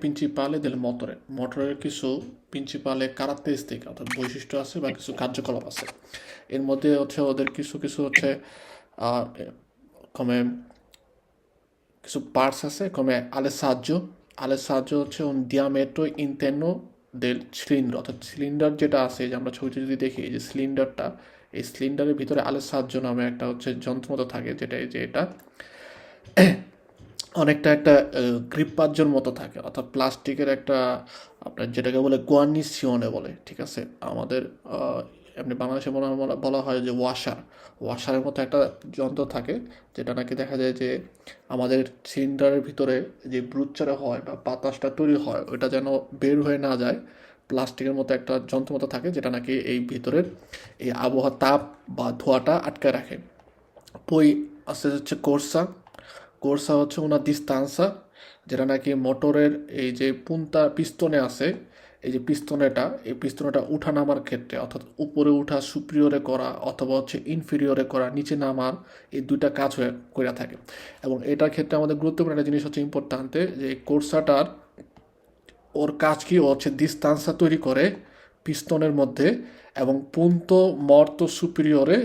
principale del motore মোটরের কিছু প্রিন্সিপালে characteristic অর্থাৎ বৈশিষ্ট্য আছে বা কিছু কার্যকলাপ আছে। এর মধ্যে হচ্ছে ওদের কিছু কিছু হচ্ছে কমে কিছু পার্টস আছে কমে আলে সাহায্য হচ্ছে un diametro interno del cilindro অর্থাৎ সিলিন্ডার যেটা আছে যে আমরা ছবিতে যদি দেখি এই যে সিলিন্ডারটা, এই সিলিন্ডারের ভিতরে আলে সাহায্য নামে একটা হচ্ছে যন্ত্রমতো থাকে যেটা এই যে এটা অনেকটা একটা গ্রিপ পাজ্জর মতো থাকে অর্থাৎ প্লাস্টিকের একটা আপনার যেটাকে বলে গুয়ার্নিশিওনে বলে, ঠিক আছে। আমাদের এমনি বাংলাদেশে বলা হয় যে ওয়াশারের মতো একটা যন্ত্র থাকে যেটা নাকি দেখা যায় যে আমাদের সিলিন্ডারের ভিতরে যে ব্রুচারে হয় বা বাতাসটা তৈরি হয় ওইটা যেন বের হয়ে না যায়, প্লাস্টিকের মতো একটা যন্ত্র মতো থাকে যেটা নাকি এই ভিতরের এই আবহাওয়া তাপ বা ধোঁয়াটা আটকে রাখে। পই আস্তে হচ্ছে কোর্সা হচ্ছে ওনার দিস্তানসা, যেটা নাকি মোটরের এই যে পুন্তা পিস্তনে আছে, এই যে এই পিস্তনেটা উঠা নামার ক্ষেত্রে অর্থাৎ উপরে উঠা সুপ্রিয়রে করা অথবা হচ্ছে ইনফিরিয়রে করা নিচে নামার এই দুইটা কাজ হয়ে করে থাকে। এবং এটার ক্ষেত্রে আমাদের গুরুত্বপূর্ণ একটা জিনিস হচ্ছে ইম্পর্ট্যান্টে যে কোর্সাটার ওর কাজ কি, ও হচ্ছে দিস্তানসা তৈরি করে পিস্তনের মধ্যে এবং পুন্তো মর্তো সুপিরিয়রে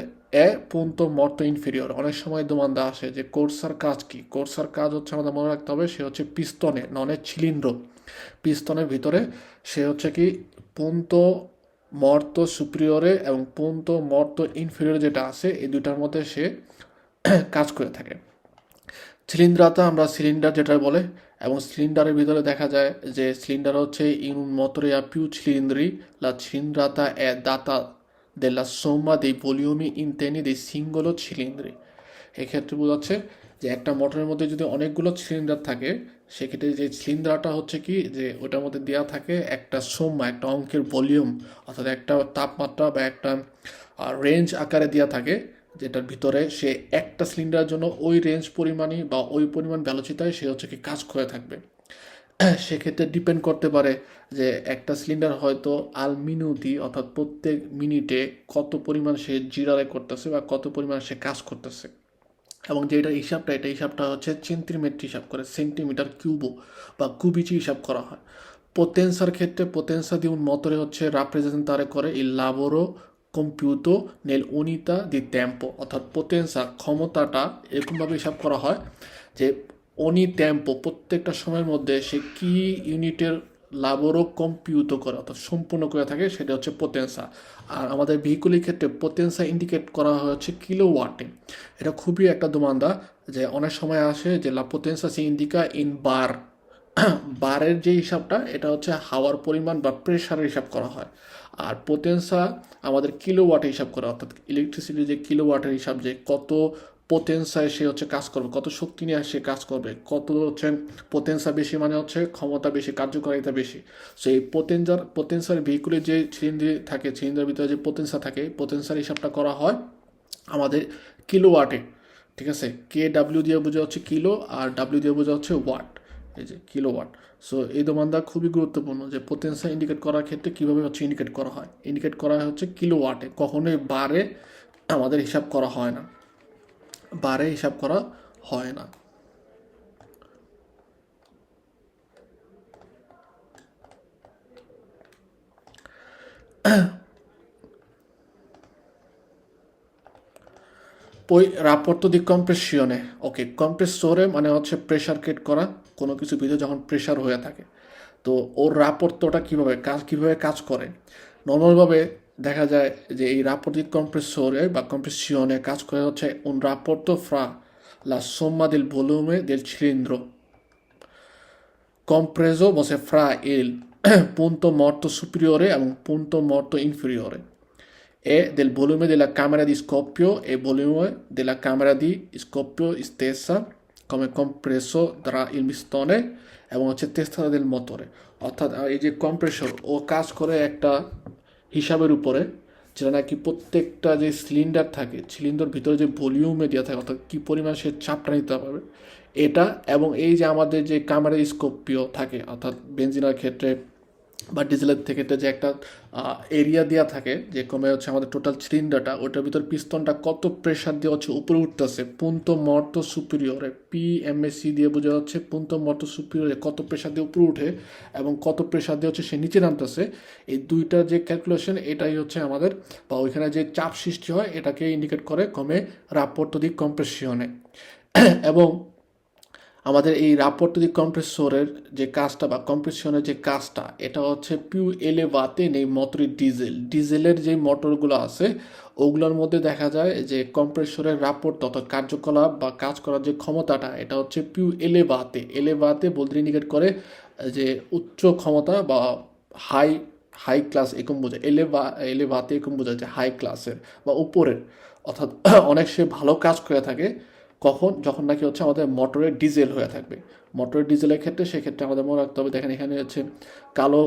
পুন্তো মর্তো ইনফেরিয়র। অনেক সময় দোমান্দা আসে যে কোর্সার কাজ কি, কোর্সার কাজ হচ্ছে আমাদের মনে রাখতে হবে সে হচ্ছে পিস্তনে ননের ছিলিন্দ্র, পিস্তনের ভিতরে সে হচ্ছে কি পুন্তো মর্তো সুপিরিয়রে এবং পুন্তো মর্তো ইনফেরিয়র যেটা আছে এই দুইটার মধ্যে সে কাজ করে থাকে। সিলিন্ড্রাতা আমরা সিলিন্ডার যেটা বলে, এবং সিলিন্ডারের ভিতরে দেখা যায় যে সিলিন্ডার হচ্ছে in un motore a più cilindri la cilindrata è data della somma dei volumi interni dei singolo cilindri। এক্ষেত্রে বোঝাচ্ছে যে একটা মোটরের মধ্যে যদি অনেকগুলো সিলিন্ডার থাকে সেক্ষেত্রে যে সিলিন্ডারটা হচ্ছে কি যে ওটার মধ্যে দেওয়া থাকে একটা সোম্মা একটা অঙ্কের ভলিউম অর্থাৎ একটা তাপমাত্রা বা একটা রেঞ্জ আকারে দেওয়া থাকে, যেটার ভিতরে সে একটা সিলিন্ডারের জন্য ওই রেঞ্জ পরিমাণই বা ওই পরিমাণ ভ্যালোসিটিতে সে হচ্ছে কি কাজ করে থাকবে। সেক্ষেত্রে ডিপেন্ড করতে পারে যে একটা সিলিন্ডার হয়তো আল মিনুতি অর্থাৎ প্রত্যেক মিনিটে কত পরিমাণ সে জিরারে করতেছে বা কত পরিমাণ সে কাজ করতেছে। এবং যে এটা হিসাবটা হচ্ছে সেন্টিমিটার হিসাব করে, সেন্টিমিটার কিউবো বা কুবিচি হিসাব করা হয়। পোতেন্সার ক্ষেত্রে পোতেন্সা দিয়ে মতরে হচ্ছে রাপ্রেজেন্টারে করে এই লাবোরো কম্পিউটো নেল উনিতা দি টেম্পো অর্থাৎ পোতেন্সা ক্ষমতাটা এরকমভাবে হিসাব করা হয় যে অনি টেম্পো প্রত্যেকটা সময়ের মধ্যে সে কি ইউনিটের লাবোরো কম্পিউটো করে অর্থাৎ সম্পূর্ণ করে থাকে সেটা হচ্ছে পোতেন্সা। আর আমাদের ভেহিকুলের ক্ষেত্রে পোতেন্সা ইন্ডিকেট করা হচ্ছে কিলোওয়াটে। এটা খুবই একটা দোমান্দা যে অনেক সময় আসে যে লা পোতেন্সা সি ইন্ডিকা ইন বার, বারের যে হিসাবটা এটা হচ্ছে হাওয়ার পরিমাণ বা প্রেশারের হিসাব করা হয়। আর পোতেন্সা আমাদের কিলোওয়াটে হিসাব করা অর্থাৎ ইলেকট্রিসিটির যে কিলোওয়াটের হিসাব যে কত পোতেন্সায় সে হচ্ছে কাজ করবে, কত শক্তি নিয়ে সে কাজ করবে, কত হচ্ছে পোতেন্সা বেশি মানে হচ্ছে ক্ষমতা বেশি কার্যকারিতা বেশি। সো এই পোতেন্সার ভেহিকুলের যে সিলিন্ডার ভিতরে যে পোতেন্সা থাকে পোতেন্সার হিসাবটা করা হয় আমাদের কিলোওয়াটে, ঠিক আছে। কে ডাব্লিউ দিয়ে বোঝা হচ্ছে কিলো আর ডাব্লিউ দিয়ে বোঝা হচ্ছে ওয়াট, এই যে কিলোওয়াট। সো এই দোমানদা খুবই গুরুত্বপূর্ণ যে পোটেনশিয়াল ইন্ডিকেট করার ক্ষেত্রে কীভাবে হচ্ছে ইন্ডিকেট করা হয়, ইন্ডিকেট করা হচ্ছে কিলোওয়াটে, কখনোই বারে আমাদের হিসাব করা হয় না, বারে হিসাব করা হয় না। ওই রাপোর্টো দি কম্প্রেসিওনে, ওকে কম্প্রেসোরে মানে হচ্ছে প্রেশার ক্রিয়েট করা কোনো কিছু ভিতরে যখন প্রেশার হয়ে থাকে। তো ওর রাপোর্টোটা কীভাবে কাজ করে নর্মালভাবে দেখা যায় যে এই রাপোর্টো দি কম্প্রেসোরে বা কম্প্রেসিওনে কাজ করে হচ্ছে un rapporto fra la somma del volume del cilindro compreso fra il punto morto superiore e un punto morto inferiore e del volume della camera di scoppio e volume della camera di scoppio stessa come compreso tra il pistone এবং হচ্ছে তেস্তারা del motore। অর্থাৎ এই যে compressor ও কাজ করে একটা হিসাবের উপরে যেটা নাকি প্রত্যেকটা যে সিলিন্ডার থাকে সিলিন্ডার ভিতরে যে ভলিউমে দেওয়া থাকে অর্থাৎ কী পরিমাণ সে চাপটা নিতে পারবে এটা, এবং এই যে আমাদের যে ক্যামেরা স্কোপিও থাকে অর্থাৎ বেঞ্জিনের ক্ষেত্রে বা ডিজেলের থেকে যে একটা এরিয়া দেওয়া থাকে যে কমে হচ্ছে আমাদের টোটাল সিলিন্ডারটা, ওটার ভিতর পিস্তনটা কত প্রেশার দিয়ে হচ্ছে উপরে উঠতেছে, পুন্তো মর্তো সুপিরিয়রে, পিএমএসি দিয়ে বোঝা যাচ্ছে পুন্তো মর্তো সুপিরিয়রে কত প্রেশার দিয়ে উপরে উঠে এবং কত প্রেশার দিয়ে হচ্ছে সে নিচে নামতেছে। এই দুইটা যে ক্যালকুলেশন, এটাই হচ্ছে আমাদের বা ওইখানে যে চাপ সৃষ্টি হয় এটাকে ইন্ডিকেট করে কমে রাপোর্টো দি কম্প্রেসিওনে। এবং আমাদের এই রাপোর্টো দি কম্প্রেসরের যে কাজটা বা কম্প্রেসনের যে কাজটা, এটা হচ্ছে পিউ এলেভাতে নেই মোটরি ডিজেলের যে মোটরগুলো আছে ওগুলোর মধ্যে দেখা যায় যে কম্প্রেসরের রাপোর্ট অর্থাৎ কার্যকলাপ বা কাজ করার যে ক্ষমতাটা, এটা হচ্ছে পিউ এলেভাতে বলতে ইন্ডিকেট করে যে উচ্চ ক্ষমতা বা হাই হাই ক্লাস এরকম বোঝায়। এলেভাতে এরকম বোঝায় যে হাই ক্লাসের বা উপরের, অর্থাৎ অনেক সে ভালো কাজ করে থাকে কখন, যখন নাকি হচ্ছে আমাদের মোটরের ডিজেল হয়ে থাকবে। মোটরের ডিজেলের ক্ষেত্রে সেক্ষেত্রে আমাদের মনে রাখতে হবে, দেখেন এখানে হচ্ছে কালো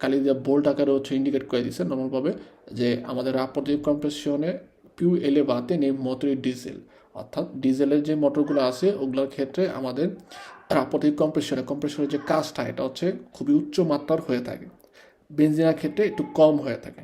কালি দিয়ে বোল্ট আকারে হচ্ছে ইন্ডিকেট করে দিচ্ছে নর্মালভাবে যে আমাদের রাপোর্টিভ কম্প্রেসিওনে পিউ এলেভাতে নেই মোটরের ডিজেল, অর্থাৎ ডিজেলের যে মোটরগুলো আছে ওগুলোর ক্ষেত্রে আমাদের রাপোর্টিভ কম্প্রেসরের যে কাজটা এটা হচ্ছে খুবই উচ্চ মাত্রার হয়ে থাকে, বেনজিনের ক্ষেত্রে একটু কম হয়ে থাকে।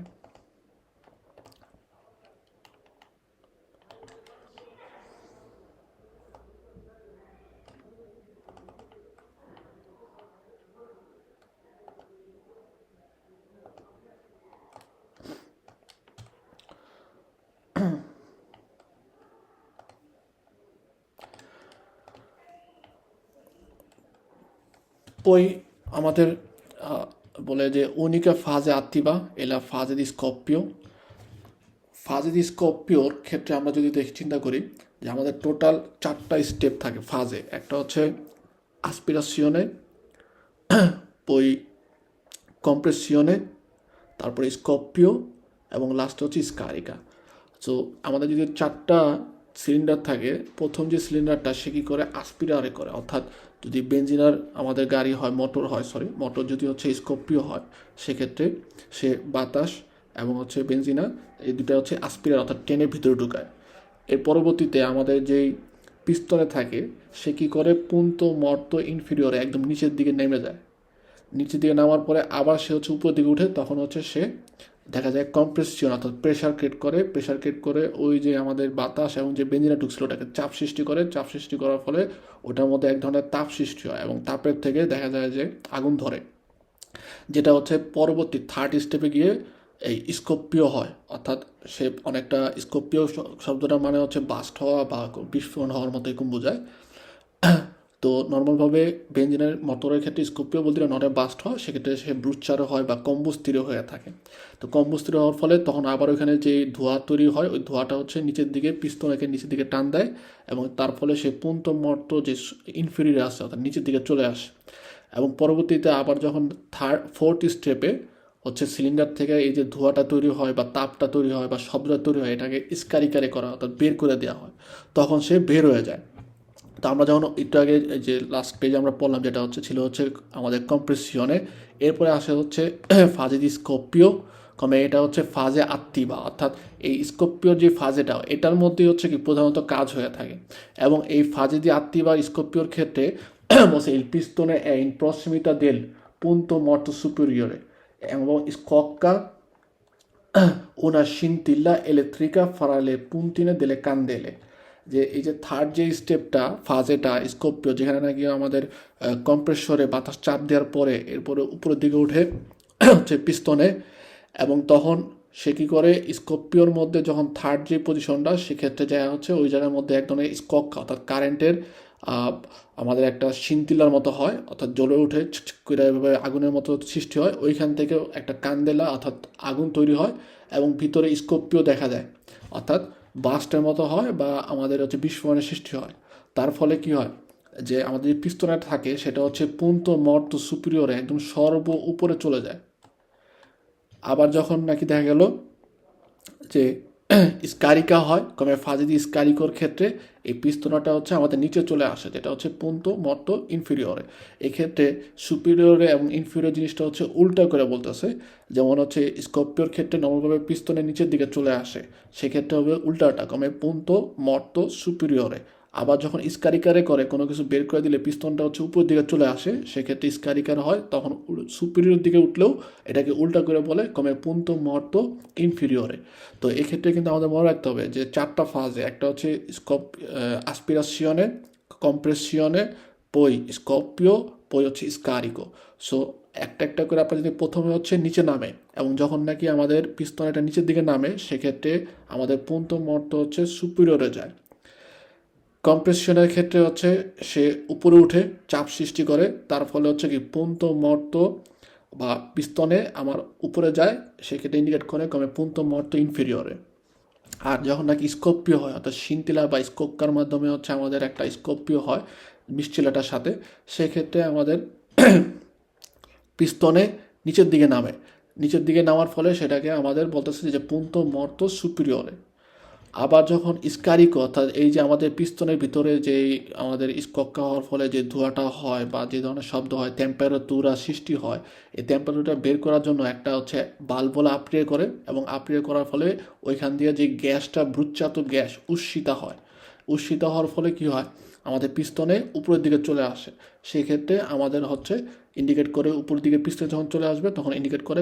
Poi আমাদের বলে যে unica fase attiva è la fase di scoppio। ফাজে দি স্কপিওর ক্ষেত্রে আমরা যদি চিন্তা করি যে আমাদের টোটাল 4টা স্টেপ থাকে ফাজে। একটা হচ্ছে আসপিরাসিওনে, পই কম্প্রেসিওনে, তারপরে স্কপিও এবং লাস্টে হচ্ছে স্কারিকা। সো আমাদের যদি 4টা সিলিন্ডার থাকে, প্রথম যে সিলিন্ডারটা সে কী করে আসপিরারে করে, অর্থাৎ যদি বেঞ্জিনার আমাদের গাড়ি হয় মোটর যদি হচ্ছে স্কপিও হয় সেক্ষেত্রে সে বাতাস এবং হচ্ছে বেঞ্জিনা এই দুটা হচ্ছে আসপিরার অর্থাৎ টেনে ভিতরে ঢুকায়। এর পরবর্তীতে আমাদের যেই পিস্তলে থাকে সে কী করে পুন্তো মর্তো ইনফিরিয়রে একদম নিচের দিকে নেমে যায়। নিচের দিকে নামার পরে আবার সে হচ্ছে উপর দিকে উঠে, তখন হচ্ছে সে দেখা যায় কম্প্রেসিয়ন অর্থাৎ প্রেশার ক্রিয়েট করে ওই যে আমাদের বাতাস এবং যে বেঞ্জিনে ঢুকছিল ওটাকে চাপ সৃষ্টি করার ফলে ওটার মধ্যে এক ধরনের তাপ সৃষ্টি হয় এবং তাপের থেকে দেখা যায় যে আগুন ধরে, যেটা হচ্ছে পরবর্তী থার্ড স্টেপে গিয়ে এই স্কোপিও হয়। অর্থাৎ সে অনেকটা স্কোপিও শব্দটার মানে হচ্ছে বাস্ট হওয়া বা বিস্ফোরণ হওয়ার মতো এরকম বোঝায়। তো নর্মালভাবে বেঞ্জিনের মোটরের ক্ষেত্রে স্কোপিও বলতে নটে বাস্ট হয়, সেক্ষেত্রে সে ব্রুচারও হয় বা কম্বুস্তিরও হয়ে থাকে। তো কম্বুস্তির হওয়ার ফলে তখন আবার ওইখানে যে ধোঁয়া তৈরি হয় ওই ধোঁয়াটা হচ্ছে নিচের দিকে পিস্তনকে নিচের দিকে টান দেয় এবং তার ফলে সে পুন্ত মর্ত যে ইনফেরিয়র আছে অর্থাৎ নিচের দিকে চলে আসে। এবং পরবর্তীতে আবার যখন ফোর্থ স্টেপে হচ্ছে সিলিন্ডার থেকে এই যে ধোঁয়াটা তৈরি হয় বা তাপটা তৈরি হয় বা শব্দটা তৈরি হয় এটাকে স্কারিকারে করা অর্থাৎ বের করে দেওয়া হয়, তখন সে বের হয়ে যায়। তো আমরা যখন একটু আগে যে লাস্ট পেজে আমরা পড়লাম যেটা ছিল হচ্ছে আমাদের কম্প্রেসিয়নে, এরপরে আসে হচ্ছে ফাজে দি স্কোপিও কমে, এটা হচ্ছে ফাজে আত্মিবা, অর্থাৎ এই স্কোপিওর যে ফাজেটা এটার মধ্যেই হচ্ছে কি প্রধানত কাজ হয়ে থাকে। এবং এই ফাজে দি আত্মিবা স্কোপিওর ক্ষেত্রে বলছে il pistone è in prossimità del punto morto superiore এবং scocca una scintilla elettrica fra le puntine delle candele। যে এই যে থার্ড যে স্টেপটা ফাজেটা স্কোপিও, যেখানে নাকি আমাদের কম্প্রেসরে বাতাস চাপ দেওয়ার পরে এরপরে উপরের দিকে উঠে হচ্ছে পিস্তনে, এবং তখন সে কী করে স্কোপিওর মধ্যে যখন থার্ড যে পজিশনটা সেক্ষেত্রে যায় হচ্ছে ওই জায়গার মধ্যে এক ধরনের স্কক অর্থাৎ কারেন্টের আমাদের একটা শিন্তিলার মতো হয় অর্থাৎ জ্বলে উঠে করে এভাবে আগুনের মতো সৃষ্টি হয়, ওইখান থেকে একটা কান্দেলা অর্থাৎ আগুন তৈরি হয় এবং ভিতরে স্কোপিও দেখা যায় অর্থাৎ বাস্টের মতো হয় বা আমাদের হচ্ছে বিস্ফোরণের সৃষ্টি হয়। তার ফলে কি হয় যে আমাদের যে পিস্তলটা থাকে সেটা হচ্ছে পুন্ত মর্ত সুপিরিয়রে একদম সর্ব উপরে চলে যায়। আবার যখন নাকি দেখা গেল যে স্কারিকা হয় কমে ফাজিদি স্কারিকোর ক্ষেত্রে এই পিস্তনাটা হচ্ছে আমাদের নিচে চলে আসে, যেটা হচ্ছে পুন্ত মর্ত ইনফিরিয়রে। এক্ষেত্রে সুপিরিয়রে এবং ইনফিরিয়র জিনিসটা হচ্ছে উল্টা করে বলতেছে, যেমন হচ্ছে স্কোপিওর ক্ষেত্রে নর্মালভাবে পিস্তনের নিচের দিকে চলে আসে, সেক্ষেত্রে হবে উল্টাটা কমে পুন্ত মর্ত সুপিরিয়রে। আবার যখন স্কারিকারে করে কোনো কিছু বের করে দিলে পিস্তনটা হচ্ছে উপরের দিকে চলে আসে, সেক্ষেত্রে স্কারিকার হয়, তখন সুপিরিয়র দিকে উঠলেও এটাকে উল্টা করে বলে কমে পুন্তো মর্তো ইনফিরিয়রে। তো এক্ষেত্রে কিন্তু আমাদের মনে রাখতে হবে যে 4টা ফাজে, একটা হচ্ছে আসপিরাসিয়নে, কম্প্রেসিয়নে, পই স্কপিও, পই হচ্ছে স্কারিকো। সো একটা একটা করে আপনার যদি প্রথমে হচ্ছে নিচে নামে এবং যখন নাকি আমাদের পিস্তন এটা নিচের দিকে নামে, সেক্ষেত্রে আমাদের পুন্তো মর্তো হচ্ছে সুপিরিয়রে যায়। কম্প্রেশনের ক্ষেত্রে হচ্ছে সে উপরে উঠে চাপ সৃষ্টি করে, তার ফলে হচ্ছে কি পুন্তো মর্তো বা পিস্তনে আমার উপরে যায়, সেক্ষেত্রে ইন্ডিকেট করে কমে পুন্তো মর্তো ইনফেরিয়রে। আর যখন নাকি স্কোপিও হয়, অর্থাৎ সিনতিলা বা স্কোপকার মাধ্যমে হচ্ছে আমাদের একটা স্কোপিও হয় মিষ্টিলাটার সাথে, সেক্ষেত্রে আমাদের পিস্তনে নিচের দিকে নামে। নিচের দিকে নামার ফলে সেটাকে আমাদের বলতেছে যে পুন্তো মর্তো সুপিরিয়রে। আবার যখন স্কারিকো, অর্থাৎ এই যে আমাদের পিস্তনের ভিতরে যে আমাদের স্কক্কা হওয়ার ফলে যে ধোঁয়াটা হয় বা যে ধরনের শব্দ হয়, টেম্পারেতুরা সৃষ্টি হয়, এই টেম্পারেচারটা বের করার জন্য একটা হচ্ছে বাল্বলা আপ্রিয়ে করে, এবং আপ্রিয়ে করার ফলে ওইখান দিয়ে যে গ্যাসটা ব্রুচ্চাত গ্যাস উৎসিতা হয়। উৎসিত হওয়ার ফলে কি হয়, আমাদের পিস্তনে উপরের দিকে চলে আসে। সেই ক্ষেত্রে আমাদের হচ্ছে ইন্ডিকেট করে উপরের দিকে পিস্তনে যখন চলে আসবে তখন ইন্ডিকেট করে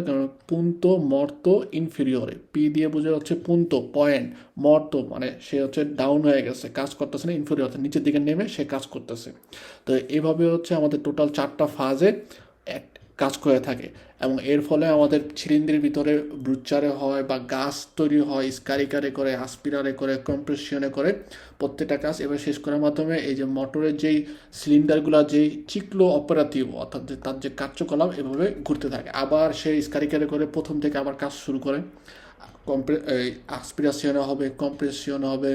পুন্তো মর্তো ইনফিরিয়রে। পি দিয়ে বুঝে হচ্ছে পুন্তো পয়েন্ট, মর্তো মানে সে হচ্ছে ডাউন হয়ে গেছে, কাজ করতেছে না, ইনফিরিয়র অর্থাৎ নিচের দিকে নেমে সে কাজ করতেছে। তো এইভাবে হচ্ছে আমাদের টোটাল 4টা ফাজে এক কাজ করে থাকে, এবং এর ফলে আমাদের ছিলিন্দ্রের ভিতরে ব্রুচারে হয় বা গাছ তৈরি হয়, স্কারিকারে করে, আসপিরারে করে, কম্প্রেশনে করে, প্রত্যেকটা কাজ এবার শেষ করার মাধ্যমে এই যে মোটরের যেই সিলিন্ডারগুলো যেই চিক্লো অপারেটিভ, অর্থাৎ যে তার যে কার্যকলাপ এভাবে ঘুরতে থাকে। আবার সে স্কারিকারে করে প্রথম থেকে আবার কাজ শুরু করে, আসপিরাশনে হবে, কম্প্রেশনে হবে,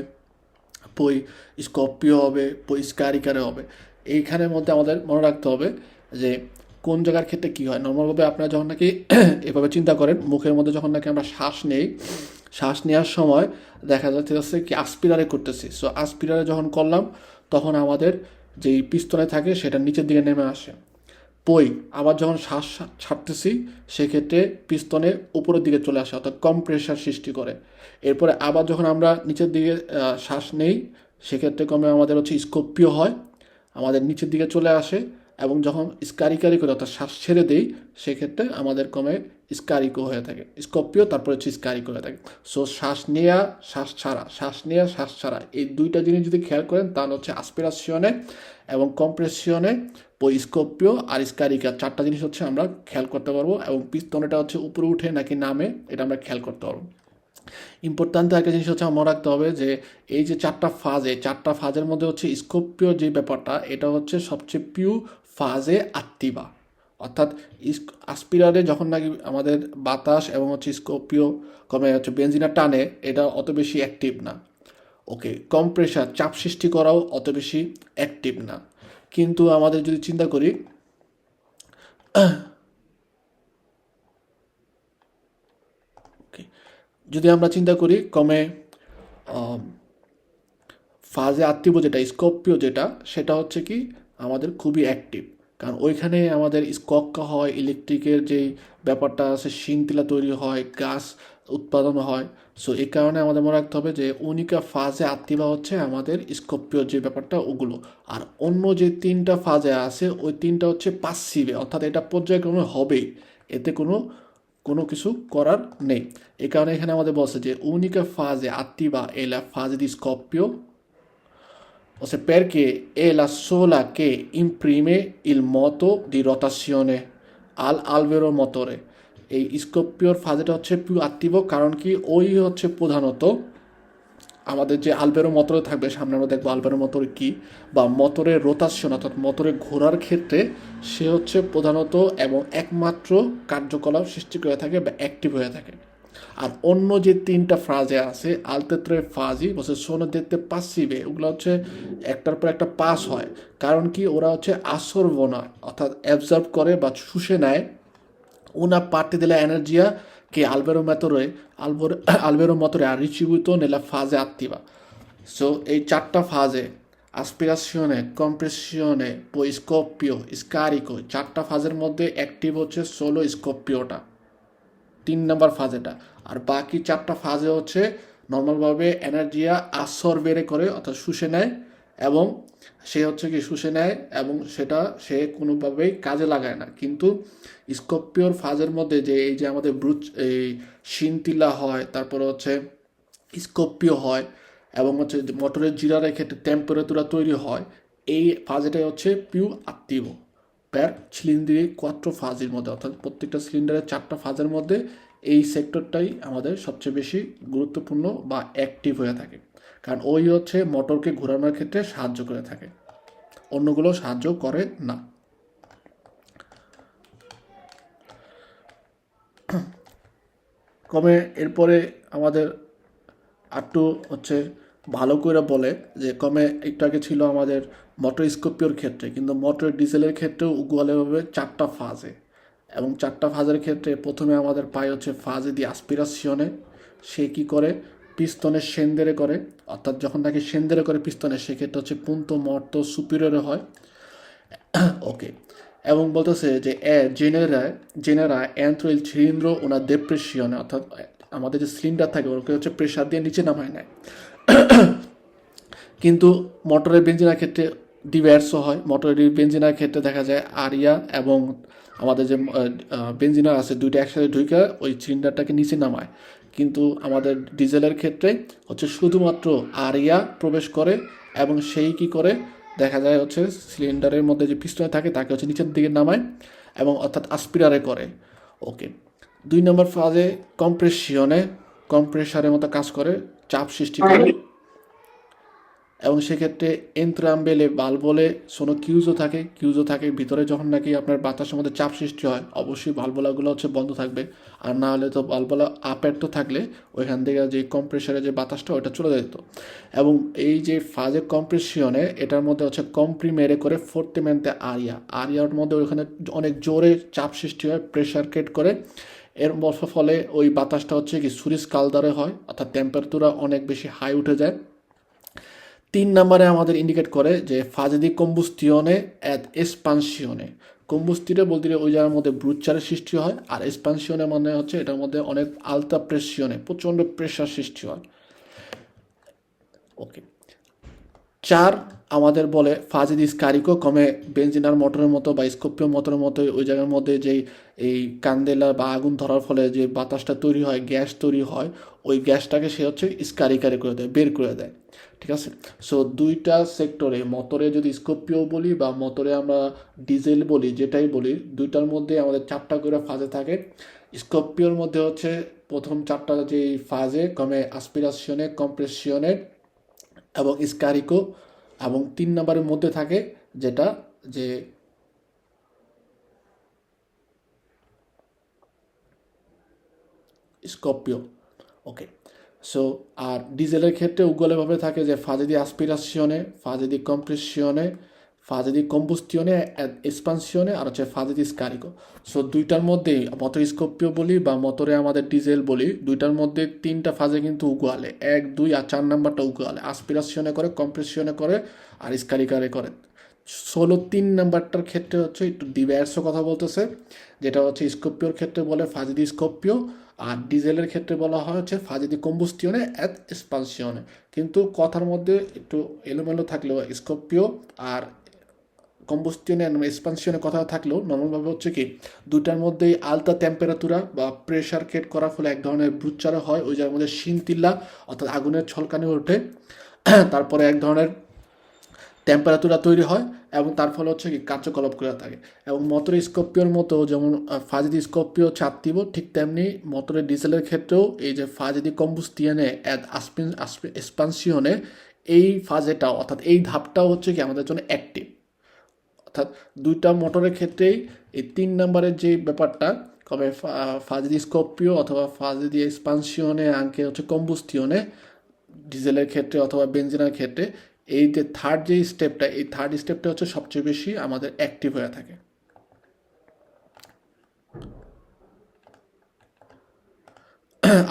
পই স্কপিও হবে, পই স্কারিকারে হবে। এইখানের মধ্যে আমাদের মনে রাখতে হবে যে কোন জায়গার ক্ষেত্রে কী হয়। নর্মালভাবে আপনারা যখন নাকি এভাবে চিন্তা করেন, মুখের মধ্যে যখন নাকি আমরা শ্বাস নেই, শ্বাস নেওয়ার সময় দেখা যাচ্ছে কি আসপিরারে করতেছি। সো আসপিরারে যখন করলাম তখন আমাদের যেই পিস্তনে থাকে সেটা নিচের দিকে নেমে আসে। পই আবার যখন শ্বাস ছাড়তেছি সেক্ষেত্রে পিস্তনে উপরের দিকে চলে আসে, অর্থাৎ কম প্রেশার সৃষ্টি করে। এরপরে আবার যখন আমরা নিচের দিকে শ্বাস নেই সেক্ষেত্রে কমে আমাদের হচ্ছে স্কোপিও হয়, আমাদের নিচের দিকে চলে আসে, এবং যখন স্কারিকারি করে অর্থাৎ শ্বাস ছেড়ে দেই সেক্ষেত্রে আমাদের কমে স্কারিকো হয়ে থাকে, স্কপিও তারপরে হচ্ছে স্কারিকো হয়ে থাকে। সো শ্বাস নেওয়া, শ্বাস ছাড়া, শ্বাস নেওয়া, শ্বাস ছাড়া, এই দুইটা জিনিস যদি খেয়াল করেন তাহলে হচ্ছে আসপিরাসিয়নে এবং কম্প্রেসিয়নে স্কপিও আর স্কারিকা 4টা জিনিস হচ্ছে আমরা খেয়াল করতে পারবো, এবং পিস্তনেটা হচ্ছে উপরে উঠে নাকি নামে এটা আমরা খেয়াল করতে পারবো। ইম্পর্ট্যান্ট একটা জিনিস হচ্ছে আমার রাখতে হবে যে এই যে 4টা ফাজ, এই 4টা ফাজের মধ্যে হচ্ছে স্কোপিও যে ব্যাপারটা, এটা হচ্ছে সবচেয়ে পিউ ফাজে আত্মিবা। অর্থাৎ আসপিরারে যখন নাকি আমাদের বাতাস এবং হচ্ছে স্কোপিও কমে হচ্ছে বেঞ্জিনা টানে, এটা অত বেশি অ্যাক্টিভ না। ওকে, কম প্রেশার চাপ সৃষ্টি করাও অত বেশি অ্যাক্টিভ না। কিন্তু আমাদের যদি চিন্তা করি, যদি আমরা চিন্তা করি কমে ফাজে আত্মীয় যেটা স্কপিও যেটা, সেটা হচ্ছে কি আমাদের খুবই অ্যাক্টিভ, কারণ ওইখানে আমাদের স্কক্কা হয়, ইলেকট্রিকের যেই ব্যাপারটা আছে, শিনতিলা তৈরি হয়, গাছ উৎপাদন হয়। সো এই কারণে আমাদের মনে রাখতে হবে যে উনিকা ফাজে আত্মীবা হচ্ছে আমাদের স্কপিও যে ব্যাপারটা ওগুলো। আর অন্য যে 3টা ফাজে আছে ওই 3টা হচ্ছে পাসিভে, অর্থাৎ এটা পর্যায়ক্রমে হবেই, এতে কোনো কোনো কিছু করার নেই। এই কারণে এখানে আমাদের বলছে যে unica fase attiva è la fase di scoppio, ossia perché è la sola che imprime il moto di rotazione al albero motore। এই স্কপিওর ফাজেটা হচ্ছে পিউ আত্মিভ, কারণ কি ওই হচ্ছে প্রধানত আমাদের যে আলবেরো মোটরে থাকবে, সামনে আমরা দেখবো আলবেরো মোটর কি, বা মোটরের রোতাশন অর্থাৎ মোটরের ঘোরার ক্ষেত্রে সে হচ্ছে প্রধানত এবং একমাত্র কার্যকলাপ সৃষ্টি করে থাকে বা অ্যাক্টিভ হয়ে থাকে। আর অন্য যে 3টা ফ্রাজে আছে আলতেত্রে ফাজি বসে সোনো দেখতে পাসিবে, ওগুলো হচ্ছে একটার পর একটা পাস হয়। কারণ কি ওরা হচ্ছে আসরবনা অর্থাৎ অ্যাবজর্ব করে বা শুষে নেয় una parte dell'energia che albero motore ha ricevuto nella fase attiva। So এই 4টা ফাজে আসপিরাশনে, কম্প্রেশনে, পই স্কপিও, স্কারিকো, 4টা ফাজের মধ্যে অ্যাক্টিভ হচ্ছে সোলো স্কপিওটা, 3 নম্বর ফাজেটা। আর বাকি 4টা ফাজে হচ্ছে নর্মালভাবে এনার্জিয়া আসর বেড়ে করে অর্থাৎ শুষে নেয়, এবং সে হচ্ছে কি শুষে নেয় এবং সেটা সে কোনোভাবেই কাজে লাগায় না। কিন্তু স্করপিওর ফাজের মধ্যে যে এই যে আমাদের এই শিনটিলা হয়, তারপরে হচ্ছে স্করপিও হয় এবং হচ্ছে মোটরের জিরারের ক্ষেত্রে টেম্পারেতুরা তৈরি হয়, এই ফাজেটাই হচ্ছে পিউ আত্তিভ প্যার সিলিন্ডারে কোয়াট্রো ফাজের মধ্যে, অর্থাৎ প্রত্যেকটা সিলিন্ডারের 4টা ফাজের মধ্যে এই সেক্টরটাই আমাদের সবচেয়ে বেশি গুরুত্বপূর্ণ বা অ্যাক্টিভ হয়ে থাকে, কারণ ওই হচ্ছে মোটরকে ঘোরানোর ক্ষেত্রে সাহায্য করে থাকে, অন্যগুলো সাহায্য করে না। কমে এরপরে আমাদের একটু হচ্ছে ভালো করে বলে যে কমে একটু আগে ছিল আমাদের মোটর স্করপিওর ক্ষেত্রে, কিন্তু মোটর ডিজেলের ক্ষেত্রেও উগুয়ালেভাবে 4টা ফাজে, এবং 4টা ফাজের ক্ষেত্রে প্রথমে আমাদের পাই হচ্ছে ফাজে দি আসপিরাসিওনে। সে কি করে পিস্তনের সেন্দেরে করে, অর্থাৎ যখন তাকে সেন্দেরে করে পিস্তনের, সেক্ষেত্রে হচ্ছে পুন্তো মর্তো সুপিরিয়রে হয়। ওকে, এবং বলতেছে যে genera এন্ত্র il cilindro una depressione, অর্থাৎ আমাদের যে সিলিন্ডার থাকে ওকে হচ্ছে প্রেশার দিয়ে নিচে নামায় নেয়। কিন্তু মোটরের বেঞ্জিনের ক্ষেত্রে ডিভার্সও হয়। মোটরের বেঞ্জিনের ক্ষেত্রে দেখা যায় আরিয়া এবং আমাদের যে বেঞ্জিনার আছে দুইটা একসাথে ঢুকে ওই সিলিন্ডারটাকে নিচে নামায়। কিন্তু আমাদের ডিজেলের ক্ষেত্রে হচ্ছে শুধুমাত্র আরিয়া প্রবেশ করে এবং সেই কি করে দেখা যায় হচ্ছে সিলিন্ডারের মধ্যে যে পিস্টনে থাকে তাকে হচ্ছে নিচের দিকে নামায় এবং অর্থাৎ আসপিরারে করে। ওকে, 2 নম্বর ফাজে কম্প্রেসারের মতো কাজ করে, চাপ সৃষ্টি করে, এবং সেক্ষেত্রে এন্ত্রাম্বেলে বাল্বলে সোনো কিউজও থাকে ভিতরে। যখন নাকি আপনার বাতাসের মধ্যে চাপ সৃষ্টি হয় অবশ্যই বাল্বলাগুলো হচ্ছে বন্ধ থাকবে, আর না হলে তো বাল্বলা আপের তো থাকলে ওইখান থেকে যে কম্প্রেসারে যে বাতাসটা ওটা চলে যেত। এবং এই যে ফাজে কম্প্রেশনে এটার মধ্যে হচ্ছে কম্প্রিমেরে করে ফোর্তেমেন্টে আরিয়ার মধ্যে ওইখানে অনেক জোরে চাপ সৃষ্টি হয়, প্রেশার ক্রিয়েট করে। এর ফলে ওই বাতাসটা হচ্ছে কি সুরিস কালদারে হয়, অর্থাৎ টেম্পারেচার অনেক বেশি হাই উঠে যায়। 3 নম্বরে আমাদের ইন্ডিকেট করে যে ফাজে দি কম্বুস্টিওনে এট এসপানসিওনে। কম্বুস্টিরে বলতে ওই জায়গার মধ্যে ব্রুচারের সৃষ্টি হয়, আর এসপানসিওনে মানে হচ্ছে এটার মধ্যে অনেক আলতা প্রেসিওনে প্রচণ্ড প্রেশার সৃষ্টি হয়। ওকে, 4 আমাদের বলে ফাজে দি স্কারিকো কমে বেঞ্জিনার মোটরের মতো বা স্কোপিও মোটরের মতো ওই জায়গার মধ্যে যেই এই কান্দেলা বা আগুন ধরার ফলে যে বাতাসটা তৈরি হয়, গ্যাস তৈরি হয়, ওই গ্যাসটাকে সে হচ্ছে স্কারিকারে করে দেয়, বের করে দেয়। ঠিক আছে, সো দুইটা সেক্টরে, মোটরে যদি স্কোপিও বলি বা মোটরে আমরা ডিজেল বলি, যেটাই বলি, দুইটার মধ্যে আমাদের 4টা করে ফাজে থাকে। স্কোপিওর মধ্যে হচ্ছে প্রথম 4টা যে ফাজে কমে আসপিরাসিওনে, কম্প্রেসিওনে এবং স্কারিকো, এবং 3 নম্বরের মধ্যে থাকে যেটা যে স্করপিও। ওকে, সো আর ডিজেলের ক্ষেত্রে উগলেভাবে থাকে যে ফাজে দি আসপিরাসিওনে, ফাজে দি কম্প্রেসিওনে, ফাজে দি কম্বুস্টিওনে, এক্সপানসিওনে, আর হচ্ছে ফাজে দি স্কারিকো। সো দুইটার মধ্যেই মোটর স্করপিও বলি বা মোটরে আমাদের ডিজেল বলি, দুইটার মধ্যে 3টা ফাজে কিন্তু উগুয়ালে, 1, 2 আর 4 নম্বরটা উগুয়ালে, আসপিরাসিওনে করে, কম্প্রেসিওনে করে, আর স্কারিকারে করে। 3 নম্বরটার ক্ষেত্রে হচ্ছে একটু ডিভার্সও কথা বলতেছে, যেটা হচ্ছে স্করপিওর ক্ষেত্রে বলে ফাজে দি স্করপিও, আর ডিজেলের ক্ষেত্রে বলা হয় হচ্ছে ফাজে দি কম্বুস্টিওনে এট এক্সপানসিওনে। কিন্তু কথার মধ্যে একটু এলোমেলো থাকলেও স্করপিও আর কম্বুস্টিওনে এক্সপানসিওনে কথা থাকলেও নর্মালভাবে হচ্ছে কি দুটার মধ্যেই আলতা টেম্পারেতুরা বা প্রেশার ক্রিয়েট করার ফলে এক ধরনের ব্রুচারা হয়, ওই জায়গার মধ্যে শিনতিল্লা অর্থাৎ আগুনের ছলকানি ওঠে। তারপরে এক ধরনের টেম্পারেচার তৈরি হয় এবং তার ফলে হচ্ছে কি কার্যকলাপ করে থাকে। এবং মোটরের স্করপিওর মতো যেমন ফাজেদি স্করপিও চাপতিব, ঠিক তেমনি মোটরের ডিজেলের ক্ষেত্রেও এই যে ফাজেদি কম্বুস্টিয়ানে অ্যাড এক্সপানসিওনে, এই ফাজেটাও অর্থাৎ এই ধাপটাও হচ্ছে কি আমাদের জন্য অ্যাক্টিভ। অর্থাৎ দুইটা মোটরের ক্ষেত্রেই এই 3 নম্বরের যে ব্যাপারটা কবে ফাজেদি স্করপিও অথবা ফাজেদি এক্সপানসিওনে আঙ্কে হচ্ছে কম্বুস্টিওনে ডিজেলের ক্ষেত্রে অথবা বেঞ্জিনের ক্ষেত্রে, এই যে থার্ড যে স্টেপটা, এই থার্ড স্টেপটা হচ্ছে সবচেয়ে বেশি আমাদের অ্যাক্টিভ হয়ে থাকে।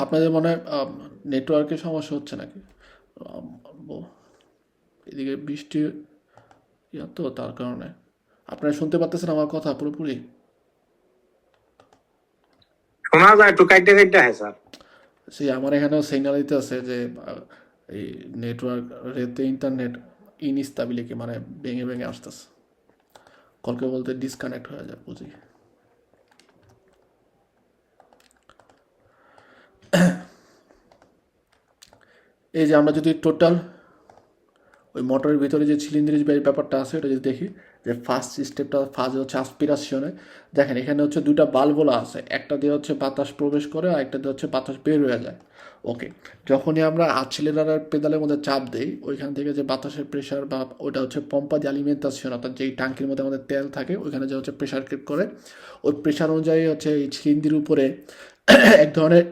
আপনাদের মনে হয় নেটওয়ার্কের সমস্যা হচ্ছে নাকি? এদিকে বৃষ্টি তো তার কারণে আপনারা শুনতে পাচ্ছেন আমার কথা পুরোপুরি? শোনা যায় একটু কাইটে কাইটে হয় স্যার। সেই আমার এখানেও সিগন্যাল দিতে আছে যে এই নেটওয়ার্ক রেতে ইন্টারনেট ইনস্টাবিলিটি মানে ভেঙে ভেঙে আসতেছে। কলকে বলতে ডিসকানেক্ট হয়ে যায় বুঝি। এই যে আমরা যদি টোটাল ওই মোটরের ভিতরে যে ছিলিন্দ্রের যে ব্যাপারটা আছে ওটা যদি দেখি, যে ফার্স্ট স্টেপটা ফাজে হচ্ছে আসপিরাশনে। দেখেন এখানে হচ্ছে দুইটা বাল্বলা আছে, একটা দিয়ে হচ্ছে বাতাস প্রবেশ করে আর একটা দিয়ে হচ্ছে বাতাস বের হয়ে যায়। ওকে, যখনই আমরা আক্সিলারেটর পেডালের মধ্যে চাপ দেই ওইখান থেকে যে বাতাসের প্রেশার বা ওটা হচ্ছে পম্পা দি আলিমেন্টাসিয়ন, অর্থাৎ যেই ট্যাঙ্কির মধ্যে আমাদের তেল থাকে ওইখানে যে হচ্ছে প্রেশার ক্রিয়েট করে, ওই প্রেশার অনুযায়ী হচ্ছে এই ছিলিন্দির উপরে এক ধরনের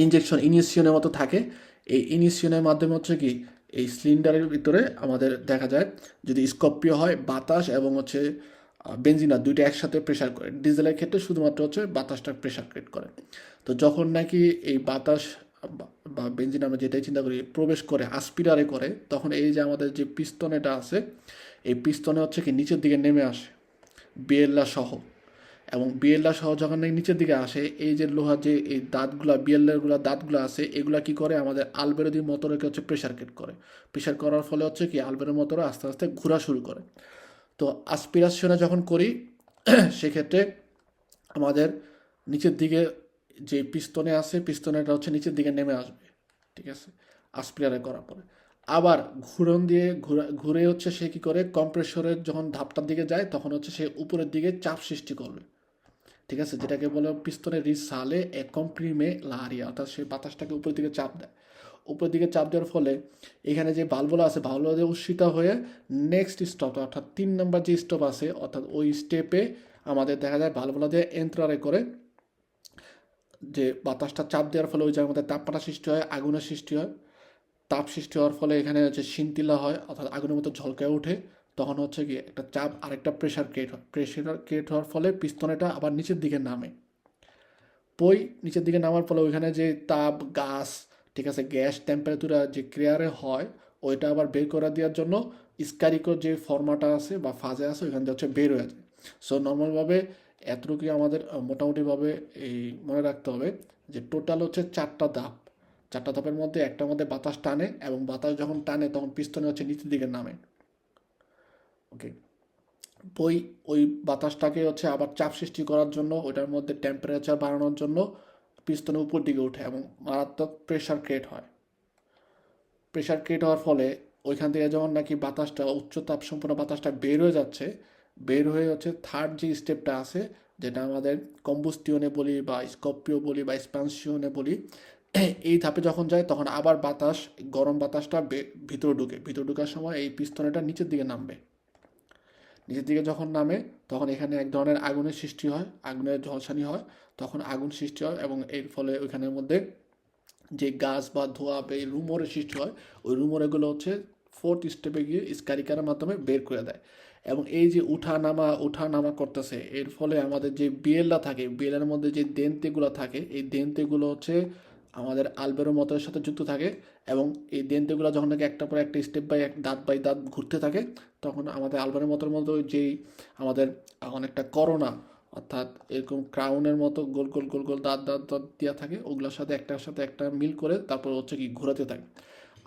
ইনজেকশন ইনিশিয়নের মতো থাকে। এই ইনিশিয়নের মাধ্যমে হচ্ছে কি এই সিলিন্ডারের ভিতরে আমাদের দেখা যায় যদি স্কর্পিও হয় বাতাস এবং হচ্ছে বেঞ্জিনা দুইটা একসাথে প্রেশার করে। ডিজেলের ক্ষেত্রে শুধুমাত্র হচ্ছে বাতাসটা প্রেশার ক্রিয়েট করে। তো যখন নাকি এই বাতাস বা বেঞ্জিন আমরা যেটাই চিন্তা করি প্রবেশ করে আসপিরারে করে, তখন এই যে আমাদের যে পিস্তন এটা আছে এই পিস্তনে হচ্ছে কি নিচের দিকে নেমে আসে বিয়েল্লা সহ। এবং বিএলআ সহ যখন নাকি নিচের দিকে আসে এই যে লোহার যে এই দাঁতগুলা বিএলআরগুলো দাঁতগুলো আছে এগুলা কি করে আমাদের আলবেরোদি মোটরকে হচ্ছে প্রেশার ক্রিয়েট করে। প্রেশার করার ফলে হচ্ছে কি আলবেরো মোটর আস্তে আস্তে ঘোরা শুরু করে। তো আসপিরেশনে যখন করি সেক্ষেত্রে আমাদের নিচের দিকে যে পিস্তনে আছে পিস্তনেটা হচ্ছে নিচের দিকে নেমে আসবে, ঠিক আছে, আসপিরারে করার পরে। আবার ঘুরন দিয়ে ঘুরে হচ্ছে সে কী করে কম্প্রেসরের যখন ধাপটার দিকে যায় তখন হচ্ছে সে উপরের দিকে চাপ সৃষ্টি করবে, ঠিক আছে, যেটাকে বলে পিস্তনের রিসালে এ কম্প্রিমে লারিয়া, অর্থাৎ সে বাতাসটাকে উপরের দিকে চাপ দেয়। উপরের দিকে চাপ দেওয়ার ফলে এখানে যে ভালভগুলো আছে ভালভগুলো দিয়ে উৎসিত হয়ে নেক্সট স্টপ অর্থাৎ 3 নম্বর যে স্টপ আছে অর্থাৎ ওই স্টেপে আমাদের দেখা যায় ভালভগুলো দিয়ে এন্ট্রারে করে যে বাতাসটা চাপ দেওয়ার ফলে ওই জায়গার মধ্যে তাপমাত্রা সৃষ্টি হয়, আগুনের সৃষ্টি হয়। তাপ সৃষ্টি হওয়ার ফলে এখানে হচ্ছে শিন্তিলা হয় অর্থাৎ আগুনের মতো ঝলকে ওঠে। তখন হচ্ছে কি একটা চাপ আরেকটা প্রেশার ক্রিয়েট হয়, প্রেশার ক্রিয়েট হওয়ার ফলে পিস্তনেটা আবার নিচের দিকে নামে। নিচের দিকে নামার ফলে ওইখানে যে তাপ গাছ, ঠিক আছে, গ্যাস টেম্পারেচার যে ক্রিয়ারে হয় ওইটা আবার বের করে দেওয়ার জন্য স্কারিকোর যে ফর্মাটা আছে বা ফাজে আছে ওইখান থেকে হচ্ছে বের হয়ে যায়। সো নর্মালভাবে এতটুকুই আমাদের মোটামুটিভাবে এই মনে রাখতে হবে যে টোটাল হচ্ছে 4টা ধাপ। 4টা ধাপের মধ্যে একটার মধ্যে বাতাস টানে এবং বাতাস যখন টানে তখন পিস্তনে হচ্ছে নিচের দিকে নামে। ওকে, ওই ওই বাতাসটাকে হচ্ছে আবার চাপ সৃষ্টি করার জন্য ওইটার মধ্যে টেম্পারেচার বাড়ানোর জন্য পিস্তনের উপর দিকে ওঠে এবং মারাত্মক প্রেশার ক্রিয়েট হয়। প্রেশার ক্রিয়েট হওয়ার ফলে ওইখান থেকে যখন নাকি বাতাসটা উচ্চ তাপ সম্পন্ন বাতাসটা বের হয়ে যাচ্ছে, বের হয়ে হচ্ছে থার্ড যে স্টেপটা আছে যেটা আমাদের কম্বুস্টিওনে বলি বা স্কর্পিও বলি বা এক্সপানশনে বলি, এই ধাপে যখন যায় তখন আবার বাতাস গরম বাতাসটা ভিতরে ঢুকার সময় এই পিস্তনেটা নিচের দিকে নামবে। নিচের দিকে যখন নামে তখন এখানে এক ধরনের আগুনের সৃষ্টি হয়, আগুনের ঝলসানি হয়, তখন আগুন সৃষ্টি হয় এবং এর ফলে ওইখানের মধ্যে যে গাছ বা ধোঁয়া বা এই রুমরের সৃষ্টি হয় ওই রুমরেগুলো হচ্ছে ফোর্থ স্টেপে গিয়ে স্কারিকারের মাধ্যমে বের করে দেয়। এবং এই যে উঠা নামা করতেছে এর ফলে আমাদের যে বিয়েলটা থাকে বিয়েলের মধ্যে যে দেন্তেগুলো থাকে এই দেন্তেগুলো হচ্ছে আমাদের আলবেরো মতরের সাথে যুক্ত থাকে এবং এই দেন্তেগুলো যখন নাকি একটা পর একটা স্টেপ বাই দাঁত ঘুরতে থাকে তখন আমাদের আলবেরো মতরের মধ্যে যেই আমাদের অনেকটা করোনা অর্থাৎ এরকম ক্রাউনের মতো গোল গোল গোল গোল দাঁত দেওয়া থাকে ওগুলোর সাথে একটার সাথে একটা মিল করে তারপর হচ্ছে কি ঘোরাতে থাকে।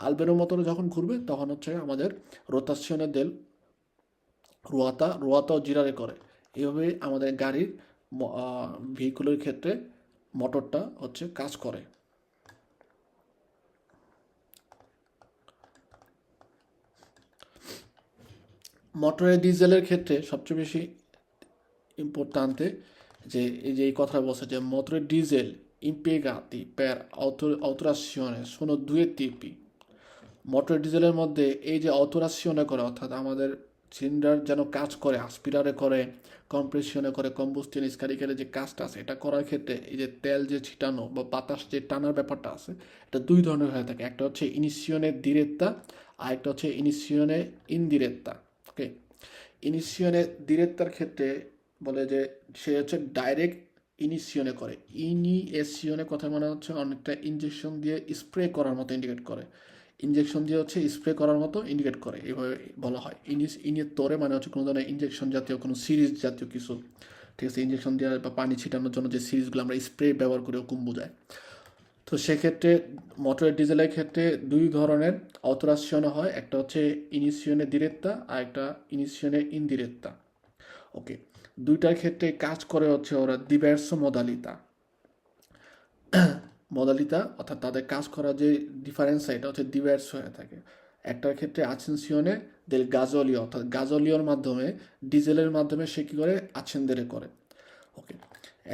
আলবেরো মতরে যখন ঘুরবে তখন হচ্ছে আমাদের রোতাশনের দেল রোয়াতাও জিরারে করে। এইভাবে আমাদের গাড়ির ভেহিকুলের ক্ষেত্রে মোটরটা হচ্ছে কাজ করে। মোটরের ডিজেলের ক্ষেত্রে সবচেয়ে বেশি ইম্পর্ট্যান্তে যে এই যে এই কথা বলছে যে মোটরের diesel impiegati per autorazione sono due tipi। Motor ডিজেলের মধ্যে এই যে অটোরাশনে করে অর্থাৎ আমাদের সিলিন্ডার যেন কাজ করে আসপিরারে করে কম্প্রেশনে করে কম্বুস্টিন স্কারিকারে যে কাজটা আছে এটা করার ক্ষেত্রে এই যে তেল যে ছিটানো বা বাতাস যে টানার ব্যাপারটা আছে এটা দুই ধরনের হয়ে থাকে, একটা হচ্ছে ইনিশিয়নে ডিরেত্তা আর একটা হচ্ছে ইনিশিয়নে ইনডিরেত্তা। ওকে, ইনিশিয়নে ডিরেত্তার ক্ষেত্রে বলে যে সে হচ্ছে ডাইরেক্ট ইনিশিয়নে করে। ইনিয়েশিয়নে কথা মানে হচ্ছে অনেকটা ইনজেকশন দিয়ে স্প্রে করার মতো ইন্ডিকেট করে, ইনজেকশন দিয়ে হচ্ছে স্প্রে করার মতো ইন্ডিকেট করে, এইভাবে বলা হয়। ইনিয়েতরে মানে হচ্ছে কোনো ধরনের ইনজেকশন জাতীয় কোনো সিরিজ জাতীয় কিছু, ঠিক আছে, ইনজেকশন দেওয়া বা পানি ছিটানোর জন্য যে সিরিজগুলো আমরা স্প্রে ব্যবহার করি ওরকম বোঝায়। তো সেক্ষেত্রে মোটরের ডিজেলের ক্ষেত্রে দুই ধরনের অটোরাসিওনে হয়, একটা হচ্ছে ইনিশিওনে ডিরেক্তা আর একটা ইনিশিওনে ইনডিরেক্তা। ওকে, দুইটার ক্ষেত্রে কাজ করে হচ্ছে ওরা ডিভার্সো মডালিতা মডালিতা, অর্থাৎ তাদের কাজ করার যে ডিফারেন্স এটা হচ্ছে ডিভার্স হয়ে থাকে। একটার ক্ষেত্রে আছেনসিওনে দেল গাজোলিও, অর্থাৎ গাজোলিওর মাধ্যমে ডিজেলের মাধ্যমে সে কী করে আছেনদেরে করে। ওকে,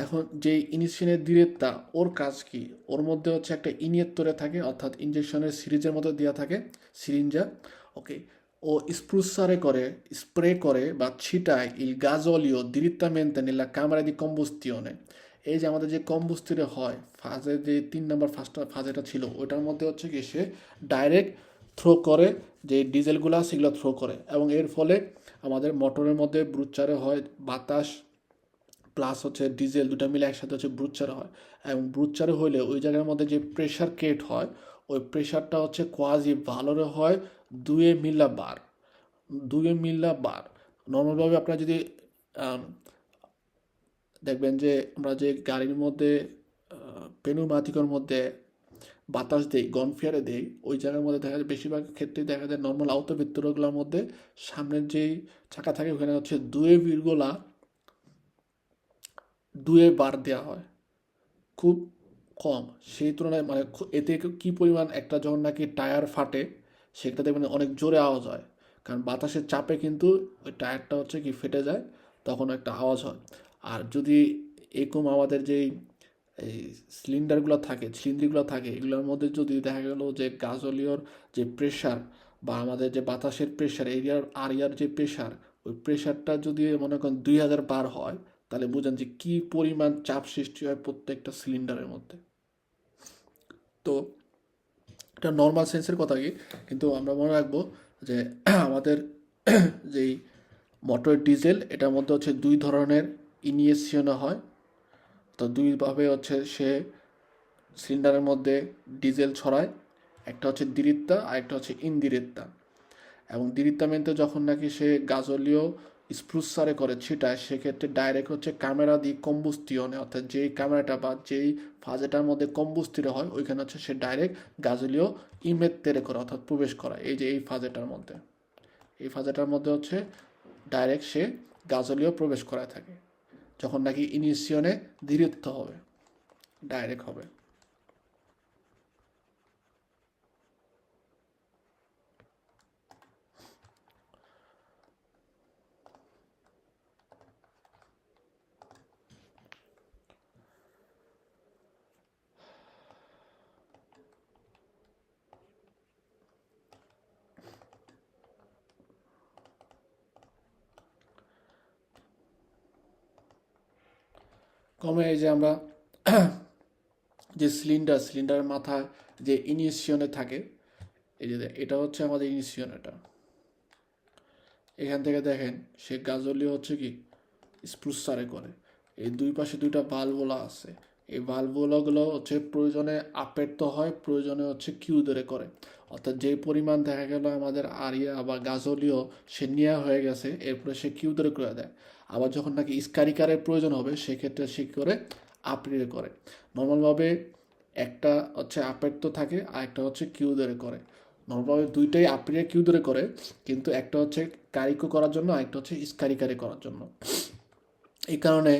এখন যে ইনিশিয়ানের ডিরেক্টটা ওর কাজ কি, ওর মধ্যে হচ্ছে একটা ইনিয়েত্তরে থাকে, অর্থাৎ ইঞ্জেকশনের সিরিজের মধ্যে দেওয়া থাকে সিরিঞ্জা। ওকে, ও স্প্রুসারে করে স্প্রে করে বা ছিটায় ইল গাজোলিও direttamente nella camera di combustione। এই যে আমাদের যে কম্বুস্তিরে হয় ফাজের যে 3 নম্বর ফাজেটা ছিল ওইটার মধ্যে হচ্ছে কি সে ডাইরেক্ট থ্রো করে, যে ডিজেলগুলো সেগুলো থ্রো করে, এবং এর ফলে আমাদের মোটরের মধ্যে ব্রুচারে হয় বাতাস প্লাস হচ্ছে ডিজেল দুটা মিলে একসাথে হচ্ছে ব্রুচারে হয়, এবং ব্রুচারে হইলে ওই জায়গার মধ্যে যে প্রেশার ক্রিয়েট হয় ওই প্রেশারটা হচ্ছে কোয়াজি ভালোরে হয় 2 মিলি বার। 2 মিলি বার নর্মালভাবে আপনারা যদি আম, দেখবেন যে আমরা যে গাড়ির মধ্যে পেনুমাটিকের মধ্যে বাতাস দেই গনফিয়ারে দেই, ওই জায়গার মধ্যে দেখা যায় বেশিরভাগ ক্ষেত্রে দেখা যায় নর্মাল আওতভিত্তরগুলোর মধ্যে সামনের যেই চাকা থাকে ওখানে হচ্ছে 2,2 বার দেওয়া হয়, খুব কম। সেই তুলনায় মানে এতে কি পরিমাণ একটা যখন নাকি টায়ার ফাটে সেটা দেখবেন অনেক জোরে আওয়াজ হয়, কারণ বাতাসের চাপে কিন্তু ওই টায়ারটা হচ্ছে কি ফেটে যায়, তখন একটা আওয়াজ হয়। আর যদি এরকম আমাদের যেই এই সিলিন্ডারগুলো থাকে এগুলোর মধ্যে যদি দেখা গেল যে গাজোলিওর যে প্রেশার বা আমাদের যে বাতাসের প্রেশার আরিয়ার যে প্রেশার, ওই প্রেশারটা যদি মনে করেন 2,000 বার হয়, তাহলে বুঝেন যে কী পরিমাণ চাপ সৃষ্টি হয় প্রত্যেকটা সিলিন্ডারের মধ্যে। তো এটা নর্মাল সেন্সের কথা কি, কিন্তু আমরা মনে রাখবো যে আমাদের যেই মোটর ডিজেল এটার মধ্যে হচ্ছে দুই ধরনের ইনিয়েশনে হয়। তো দুইভাবে হচ্ছে সে সিলিন্ডারের মধ্যে ডিজেল ছড়ায়, একটা হচ্ছে দিরিত্তা আর একটা হচ্ছে ইনদিরিত্তা। এবং দিরিত্তামেন্তে যখন নাকি সে গাজলীয় স্প্রুসারে করে ছিটায় সেক্ষেত্রে ডাইরেক্ট হচ্ছে ক্যামেরা দিয়ে কম্বুস্তিয়নে, অর্থাৎ যেই ক্যামেরাটা বা যেই ফাজেটার মধ্যে কম্বুস্তিরে হয় ওইখানে হচ্ছে সে ডাইরেক্ট গাজলীয় ইমেত্তেরে করে, অর্থাৎ প্রবেশ করা। এই যে এই ফাজেটার মধ্যে হচ্ছে ডাইরেক্ট সে গাজলীয় প্রবেশ করায় থাকে, যখন নাকি ইনিশিয়নে ধীরত্ব হবে, ডাইরেক্ট হবে। কমে এই যে আমরা যে সিলিন্ডারের মাথায় যে ইনিশিয়নে থাকে, এই যে এটা হচ্ছে আমাদের ইনিশিয়ন। এটা এখান থেকে দেখেন সে গাজলীয় হচ্ছে কি স্প্রুসারে করে, এই দুই পাশে দুইটা ভালভোলা আছে, এই ভালভোলাগুলো হচ্ছে প্রয়োজনে আপের তো হয়, প্রয়োজনে হচ্ছে কিউ ধরে করে, অর্থাৎ যে পরিমাণ দেখা গেল আমাদের আরিয়া বা গাজলীয় সে নেওয়া হয়ে গেছে এরপরে সে কিউ ধরে করে দেয়। আবার যখন নাকি স্কারিকারের প্রয়োজন হবে সেক্ষেত্রে সে করে আপরিয়ে করে। নর্মালভাবে একটা হচ্ছে আপের তো থাকে আর একটা হচ্ছে কিউ ধরে করে, নর্মালভাবে দুইটাই আপরিয়ে কিউ ধরে করে, কিন্তু একটা হচ্ছে কারিকো করার জন্য আর একটা হচ্ছে স্কারিকারি করার জন্য। এই কারণে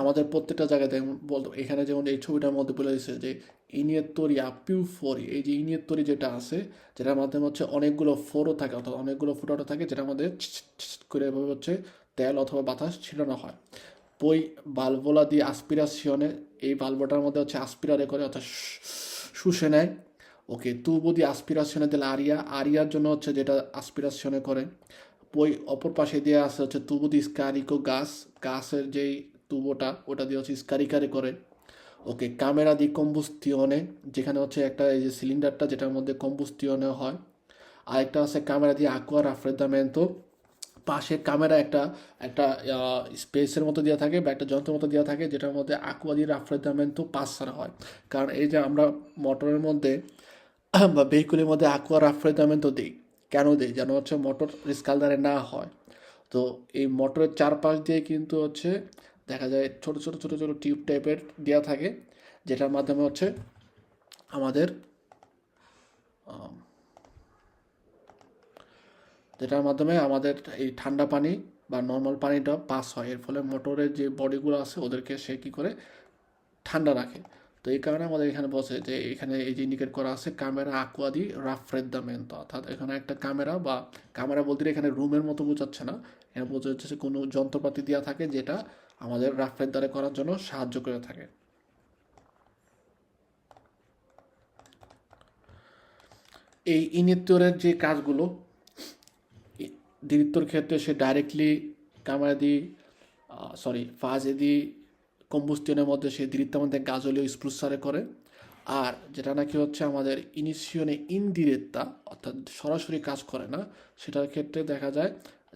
আমাদের প্রত্যেকটা জায়গায় বলতো এখানে যেমন এই ছবিটার মধ্যে বলে দিচ্ছে যে ইনিয়েত্তরি পিউফরি, এই যে ইনিয়েত্তরি যেটা আছে যেটার মাধ্যমে হচ্ছে অনেকগুলো ফোরও থাকে, অর্থাৎ অনেকগুলো ফুটাটো থাকে যেটার মধ্যে করে এভাবে হচ্ছে তেল অথবা বাতাস ছিটানো হয়। পই বালভোলা দিয়ে আসপিরাসিয়নে, এই বালভোটার মধ্যে হচ্ছে আসপিরারে করে, অর্থাৎ শুষে নেয়। ওকে, তুবো দিয়ে আসপিরাসিয়নে দিলে আরিয়ার জন্য হচ্ছে যেটা আসপিরাসিয়নে করে। ওই অপর পাশে দিয়ে আছে হচ্ছে তুবো দিয়ে স্কারিকো গাছের যেই তুবোটা ওটা দিয়ে হচ্ছে স্কারিকারে করে। ওকে, ক্যামেরা দি কম্বুস্তিয়নে, যেখানে হচ্ছে একটা এই যে সিলিন্ডারটা যেটার মধ্যে কম্বুস্তিয়নে হয়। আরেকটা আছে ক্যামেরা দিয়ে আকুয়া রাফ্রেদামেন্তো, পাশে ক্যামেরা একটা একটা স্পেসের মতো দেওয়া থাকে বা একটা যন্ত্রের মতো দেওয়া থাকে যেটার মধ্যে আকুয়া দিয়ে রাফ্রেদামেন্তো পাস করা হয়। কারণ এই যে আমরা মোটরের মধ্যে বা ভেহিকুলের মধ্যে আকুয়া রাফ্রেদামেন্তো দিই, কেন দিই, যেন হচ্ছে মোটর রিস্কালদারে না হয়। তো এই মোটরের চারপাশ দিয়ে কিন্তু হচ্ছে দেখা যায় ছোট ছোট টিউব টাইপের দেওয়া থাকে, যেটার মাধ্যমে হচ্ছে আমাদের যেটার মাধ্যমে আমাদের এই ঠান্ডা পানি বা নর্মাল পানিটা পাস হয়, এর ফলে মোটরের যে বডিগুলো আছে ওদেরকে সে কী করে ঠান্ডা রাখে। তো এই কারণে আমাদের এখানে বলছে যে এখানে এই যে ইন্ডিকেট করা আছে ক্যামেরা আকুয়া দি রাফ্রেদ্দামেন্ট, অর্থাৎ এখানে একটা ক্যামেরা বা ক্যামেরা বলতে এখানে রুমের মতো বোঝাচ্ছে না, এখানে বোঝা যাচ্ছে যে কোনো যন্ত্রপাতি দেওয়া থাকে যেটা আমাদের রাফ্রেদ্দারে করার জন্য সাহায্য করে থাকে। এই ইনিত্তরের যে কাজগুলো, দিরিত্তর ক্ষেত্রে সে ডাইরেক্টলি ক্যামেরা দিয়ে ফাজে দিয়ে কম্বুস্টিয়নের মধ্যে সে দিরিত্তার মধ্যে গাজলীয় স্প্রুসারে করে। আর যেটা নাকি হচ্ছে আমাদের ইনিশিয়নে ইনদিরেত্তা, অর্থাৎ সরাসরি কাজ করে না, সেটার ক্ষেত্রে দেখা যায়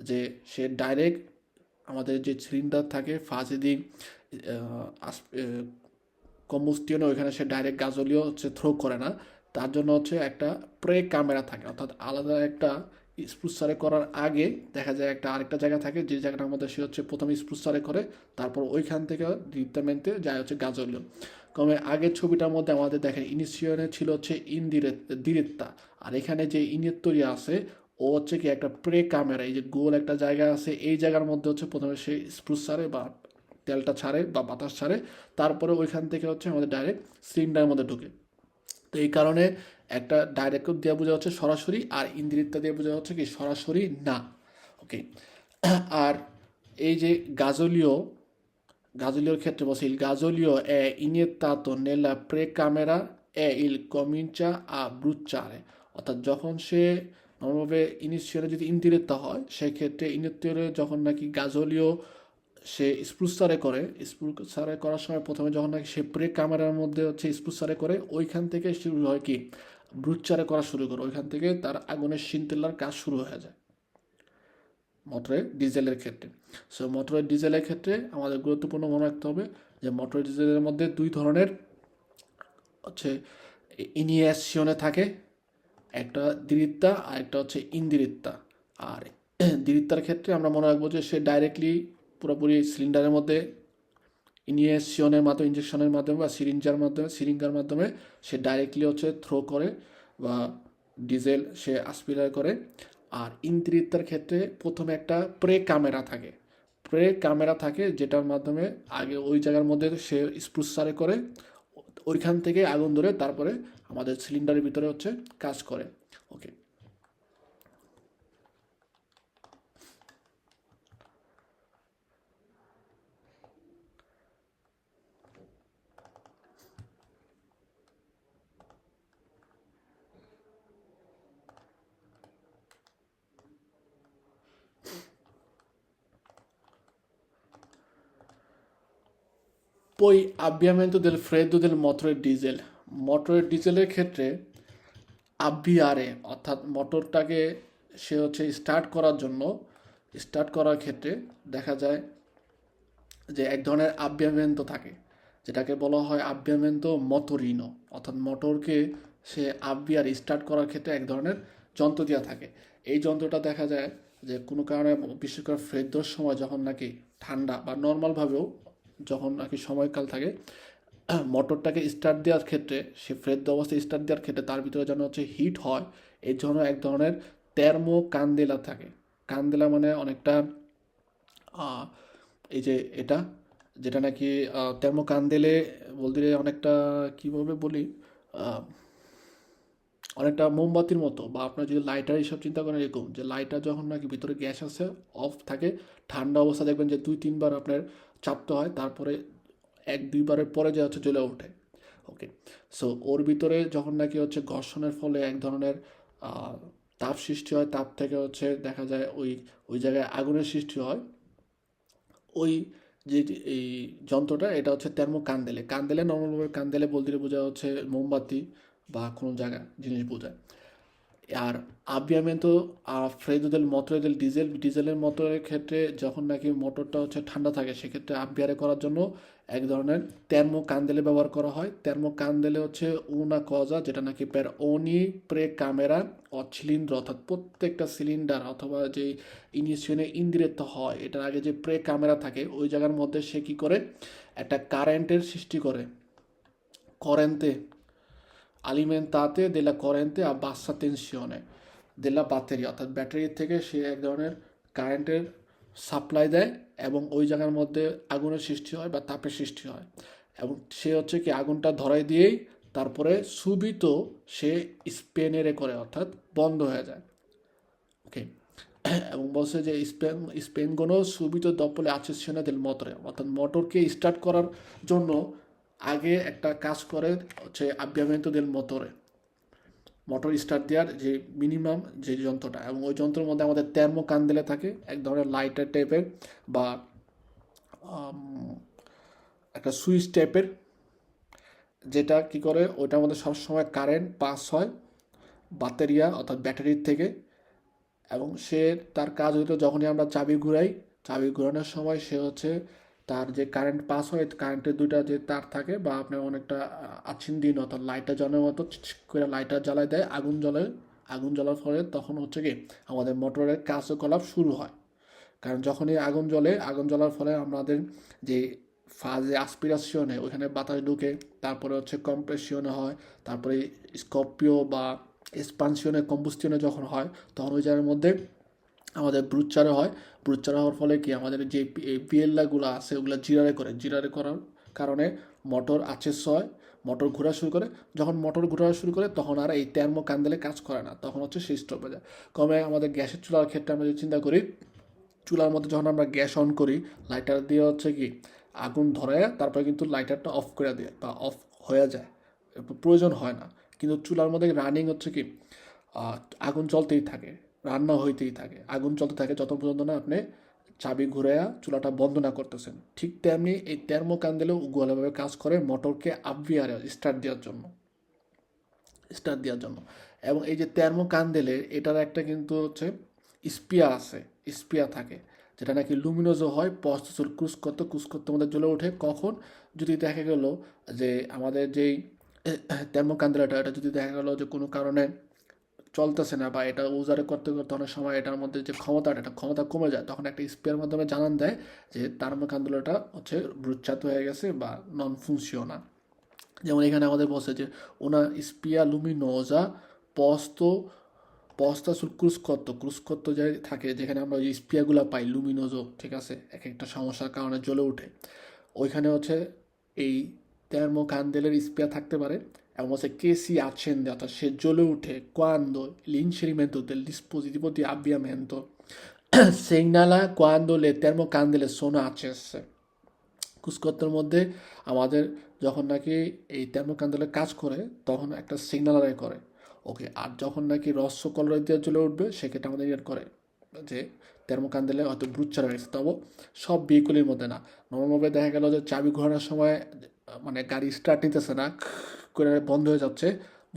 যে সে ডাইরেক্ট আমাদের যে সিলিন্ডার থাকে ফাজে দিয়ে কম্বুস্টিয়নে ওইখানে সে ডাইরেক্ট গাজলীয় হচ্ছে থ্রো করে না, তার জন্য হচ্ছে একটা প্রে ক্যামেরা থাকে, অর্থাৎ আলাদা একটা স্প্রুসারে করার আগে দেখা যায় একটা আরেকটা জায়গা থাকে যে জায়গাটার মধ্যে সে হচ্ছে প্রথমে স্প্রুসারে করে, তারপর ওইখান থেকে ডিরেক্টমেন্টে যায় হচ্ছে গাজলীয়। কমে আগের ছবিটার মধ্যে আমাদের দেখেন ইনিশিয়নে ছিল হচ্ছে দিরেত্তা, আর এখানে যে ইনিয়ত্তরিয়া আছে ও হচ্ছে কি একটা প্রে ক্যামেরা, এই যে গোল একটা জায়গা আছে এই জায়গার মধ্যে হচ্ছে প্রথমে সে স্প্রুসারে বা তেলটা ছাড়ে বা বাতাস ছাড়ে, তারপরে ওইখান থেকে হচ্ছে আমাদের ডাইরেক্ট সিলিন্ডারের মধ্যে ঢুকে। তো এই কারণে একটা ডাইরেক্ট দিয়ে বোঝা হচ্ছে সরাসরি, আর ইন্দিরিত্তা দিয়ে বোঝা হচ্ছে কি সরাসরি না। ওকে, আর এই যে গাজলীয়র ক্ষেত্রে বলছে il gasolio è iniettato nella precamera e il comincia a bruciare, অর্থাৎ যখন সে নর্মালভাবে ইনিশিয়ালে যদি ইন্দিরেত্তা হয় সেক্ষেত্রে ইনিয়ত্তরে যখন নাকি গাজলীয় সে স্প্রুসারে করার সময় প্রথমে যখন নাকি সে প্রে ক্যামেরার মধ্যে হচ্ছে স্প্রুসারে করে ওইখান থেকে শুরু হয় কি ব্রুচারে করা শুরু করে, ওইখান থেকে তার আগুনের শিনতেলার কাজ শুরু হয়ে যায় মোটরের ডিজেলের ক্ষেত্রে। সো মোটরের ডিজেলের ক্ষেত্রে আমাদের গুরুত্বপূর্ণ মনে রাখতে হবে যে মোটরের ডিজেলের মধ্যে দুই ধরনের হচ্ছে ইনিয়েশনে থাকে, একটা দিরিত্তা আর একটা হচ্ছে ইনদিরিত্তা। আর দিরিত্তার ক্ষেত্রে আমরা মনে রাখবো যে সে ডাইরেক্টলি পুরোপুরি সিলিন্ডারের মধ্যে ইনিয়েশনের মাধ্যমে ইঞ্জেকশনের মাধ্যমে বা সিরিঞ্জার মাধ্যমে সে ডাইরেক্টলি হচ্ছে থ্রো করে বা ডিজেল সে অ্যাসপিরার করে। আর ইনদিরিত্তার ক্ষেত্রে প্রথমে একটা প্রে ক্যামেরা থাকে যেটার মাধ্যমে আগে ওই জায়গার মধ্যে সে স্প্রুসারে করে ওইখান থেকে আগুন ধরে তারপরে আমাদের সিলিন্ডারের ভিতরে হচ্ছে কাজ করে। ওকে, poi avviamento del freddo del motore diesel, মোটরের ডিজেলের ক্ষেত্রে আব্বিয়ারে, অর্থাৎ মোটরটাকে সে হচ্ছে স্টার্ট করার ক্ষেত্রে দেখা যায় যে এক ধরনের আব্বিয়ামেন্তো থাকে, যেটাকে বলা হয় আব্বিয়ামেন্তো মটোরিনো, অর্থাৎ মোটরকে সে আব্বিয়ার স্টার্ট করার ক্ষেত্রে এক ধরনের যন্ত্র দেওয়া থাকে। এই যন্ত্রটা দেখা যায় যে কোনো কারণে বিশেষ করে ফ্রেদ্দোর সময় যখন নাকি ঠান্ডা বা নর্মালভাবেও যখন নাকি সময়কাল থাকে মোটরটাকে স্টার্ট দেওয়ার ক্ষেত্রে সে ফ্রেদ্দ অবস্থায় স্টার্ট দেওয়ার ক্ষেত্রে তার ভিতরে যেন হচ্ছে হিট হয়, এর জন্য এক ধরনের তের্মো কান্দেলা থাকে। কান্দেলা মানে অনেকটা আহ, এই যে এটা যেটা নাকি তের্মোকান্দেলে বলতে গেলে অনেকটা কীভাবে বলি, আহ, অনেকটা মোমবাতির মতো, বা আপনার যদি লাইটার এইসব চিন্তা করেন এরকম যে লাইটার যখন নাকি ভিতরে গ্যাস আছে অফ থাকে ঠান্ডা অবস্থা দেখবেন যে 2-3 বার আপনার চাপতে হয়, তারপরে 1-2বারের পরে যে হচ্ছে জ্বলে ওঠে। ওকে, সো ওর ভিতরে যখন নাকি হচ্ছে ঘর্ষণের ফলে এক ধরনের আহ, তাপ সৃষ্টি হয়, তাপ থেকে হচ্ছে দেখা যায় ওই ওই জায়গায় আগুনের সৃষ্টি হয়। ওই যে এই যন্ত্রটা এটা হচ্ছে কান্দেলে নর্মালভাবে কান্দেলে বলতে বোঝা হচ্ছে মোমবাতি বা কোনো জায়গা জিনিস বোঝায়। আর আবিয়ামেন্তো ফ্রেদোদেল মোটরেদের ডিজেলের মোটরের ক্ষেত্রে যখন নাকি মোটরটা হচ্ছে ঠান্ডা থাকে সেক্ষেত্রে আবিয়ারে করার জন্য এক ধরনের তের্মো কান্দেলে ব্যবহার করা হয়। তের্মো কান্দেলে হচ্ছে উনা কজা, যেটা নাকি পের ওনি প্রে ক্যামেরা অছিলিন্দ্র, অর্থাৎ প্রত্যেকটা সিলিন্ডার অথবা যে ইনিশিয়নে ইন্দিরেত্ত হয় এটার আগে যে প্রে ক্যামেরা থাকে ওই জায়গার মধ্যে সে কী করে একটা কারেন্টের সৃষ্টি করে, করেন্তে alimentate della corrente a bassa tensione della batteria, অর্থাৎ ব্যাটারি থেকে সে এক ধরনের কারেন্টের সাপ্লাই দেয় এবং ওই জায়গার মধ্যে আগুনের সৃষ্টি হয় বা তাপের সৃষ্টি হয় এবং সে হচ্ছে কি আগুনটা ধরাই দিয়েই তারপরে সুবিত সে স্পেনেরে করে, অর্থাৎ বন্ধ হয়ে যায়। ওকে, এবং বলছে যে স্পেনগোনো সুবিত দপলে accessione del motore, অর্থাৎ মোটরকে স্টার্ট করার জন্য আগে একটা কাজ করে হচ্ছে avviamento del motore, motor start দেওয়ার যে মিনিমাম যে যন্ত্রটা, এবং ওই যন্ত্রের মধ্যে আমাদের তের্মো কান্দেলে থাকে এক ধরনের লাইটার টাইপের বা একটা সুইচ টাইপের, যেটা কি করে ওইটার মধ্যে সবসময় কারেন্ট পাস হয় ব্যাটারিয়া অর্থাৎ ব্যাটারির থেকে, এবং সে তার কাজ হইতো যখনই আমরা চাবি ঘুরাই, চাবি ঘোরানোর সময় সে হচ্ছে তার যে কারেন্ট পাস হয় কারেন্টের দুইটা যে তার থাকে বা আপনার অনেকটা আছিন দিন অর্থাৎ লাইটার জ্বলার মতো করে লাইটার জ্বালায় দেয়, আগুন জ্বলে, আগুন জ্বলার ফলে তখন হচ্ছে কি আমাদের মোটরের কার্যকলাপ শুরু হয়। কারণ যখনই আগুন জ্বলে, আগুন জ্বলার ফলে আমাদের যে ফাজে আসপিরাশনে ওইখানে বাতাস ঢুকে, তারপরে হচ্ছে কম্প্রেশনে হয়, তারপরে স্কপিও বা এক্সপানশনে কম্বুস্টনে যখন হয় তখন ওই জায়গার মধ্যে আমাদের ব্রুচারে হয়। ব্রুচারে হওয়ার ফলে কি আমাদের যে পিএলগুলো আছে ওগুলো জিরারে করে, জিরারে করার কারণে মোটর আচেস হয়, মোটর ঘোরা শুরু করে। যখন মোটর ঘোরা শুরু করে তখন আর এই তের্মো কান্দেলে কাজ করে না, তখন হচ্ছে সেই স্টপ হয়ে যায়। কমে আমাদের গ্যাসের চুলার ক্ষেত্রে আমরা যদি চিন্তা করি, চুলার মধ্যে যখন আমরা গ্যাস অন করি লাইটার দিয়ে হচ্ছে কি আগুন ধরায় তারপরে কিন্তু লাইটারটা অফ করে দেয় বা অফ হয়ে যায়, প্রয়োজন হয় না। কিন্তু চুলার মধ্যে রানিং হচ্ছে কি আগুন চলতেই থাকে, রান্না হইতেই থাকে, আগুন চলতে থাকে যত পর্যন্ত না আপনি চাবি ঘুরাইয়া চুলাটা বন্ধ না করতেছেন। ঠিক তেমনি এই তের্মো কান্দেলেও গোলাভাবে কাজ করে মোটরকে আপভিয়ারে স্টার্ট দেওয়ার জন্য। এবং এই যে তের্মো কান্দেলে এটার একটা কিন্তু হচ্ছে স্পিয়া আছে, স্পিয়া থাকে, যেটা নাকি লুমিনোজো হয়, পস্তুর ক্রুশ করতে আমাদের জ্বলে ওঠে। কখন যদি দেখা গেল যে আমাদের যেই তের্মো কান্দেলাটা এটা যদি দেখা গেল যে কোনো কারণে চলতেছে না বা এটা উজারে করতে করতে অনেক সময় এটার মধ্যে যে ক্ষমতা কমে যায়, তখন একটা স্পেয়ার মাধ্যমে জানান দেয় যে তের্মো কান্দেলাটা হচ্ছে ব্রুচ্ছাত হয়ে গেছে বা নন ফুনসিওনা। যেমন এখানে আমাদের বলছে যে ওনা স্পিয়া লুমিনোজা পস্তো পস্তা সুল ক্রুসকত্ত যে থাকে, যেখানে আমরা ওই স্পিয়াগুলো পাই লুমিনোজো, ঠিক আছে, এক একটা সমস্যার কারণে জ্বলে ওঠে, ওইখানে হচ্ছে এই তের্মো কান্দেলের স্পিয়া থাকতে পারে। এবং হচ্ছে কে সি accende, অর্থাৎ সে জ্বলে উঠে quando l'inserimento del dispositivo di avviamento segnala quando le termocandele sono accese। কুসকত্তের মধ্যে আমাদের যখন নাকি এই তের্মোকান্দেলে কাজ করে তখন একটা সিগন্যাল আদায় করে। ওকে, আর যখন নাকি রস্য কলর দিয়ে জ্বলে উঠবে সেক্ষেত্রে আমাদের ইয়ে করে যে তের্মোকান্দেলে হয়তো ব্রুচ্চার হয়েছে। তবে সব ভেহিকুলের মধ্যে না, নর্মালভাবে দেখা গেল যে চাবি ঘোরানোর সময় মানে গাড়ি স্টার্ট নিতেছে না, করে বন্ধ হয়ে যাচ্ছে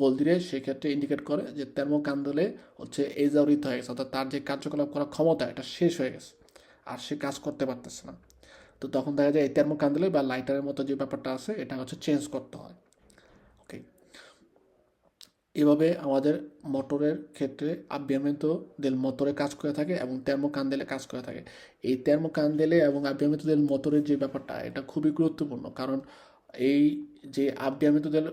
বল দিলে, সেক্ষেত্রে ইন্ডিকেট করে যে তের্মোকান্দেলে হচ্ছে এজাউরিত হয়ে গেছে, অর্থাৎ তার যে কার্যকলাপ করার ক্ষমতা এটা শেষ হয়ে গেছে, আর সে কাজ করতে পারতেছে না। তো তখন দেখা যায় এই তের্মোকান্দেলে বা লাইটারের মতো যে ব্যাপারটা আছে এটা হচ্ছে চেঞ্জ করতে হয়। ওকে, এভাবে আমাদের মোটরের ক্ষেত্রে আভ্যামিত দেল মোটরে কাজ করে থাকে এবং তের্মোকান্দেলে কাজ করে থাকে। এই তের্মোকান্দেলে এবং আভ্যামিত দেল মোটরের যে ব্যাপারটা এটা খুবই গুরুত্বপূর্ণ, কারণ এই যে আভ্যামিত দেল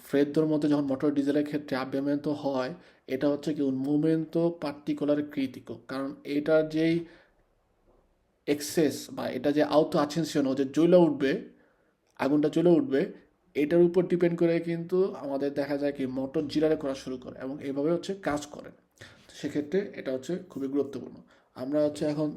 ফ্রেদ্দোর মধ্যে যখন মোটর ডিজেলের ক্ষেত্রে আভ্যামিত হয়, এটা হচ্ছে কি un momento particolare critico, কারণ এটার যেই এক্সেস বা এটা যে আউতো অ্যাসেনশন ও যে জ্বলে উঠবে, আগুনটা জ্বলে উঠবে, এটার উপর ডিপেন্ড করে কিন্তু আমাদের দেখা যায় কি মোটর জিরারে করা শুরু করে এবং এইভাবে হচ্ছে কাজ করে। সেক্ষেত্রে এটা হচ্ছে খুবই গুরুত্বপূর্ণ। আমরা হচ্ছে এখন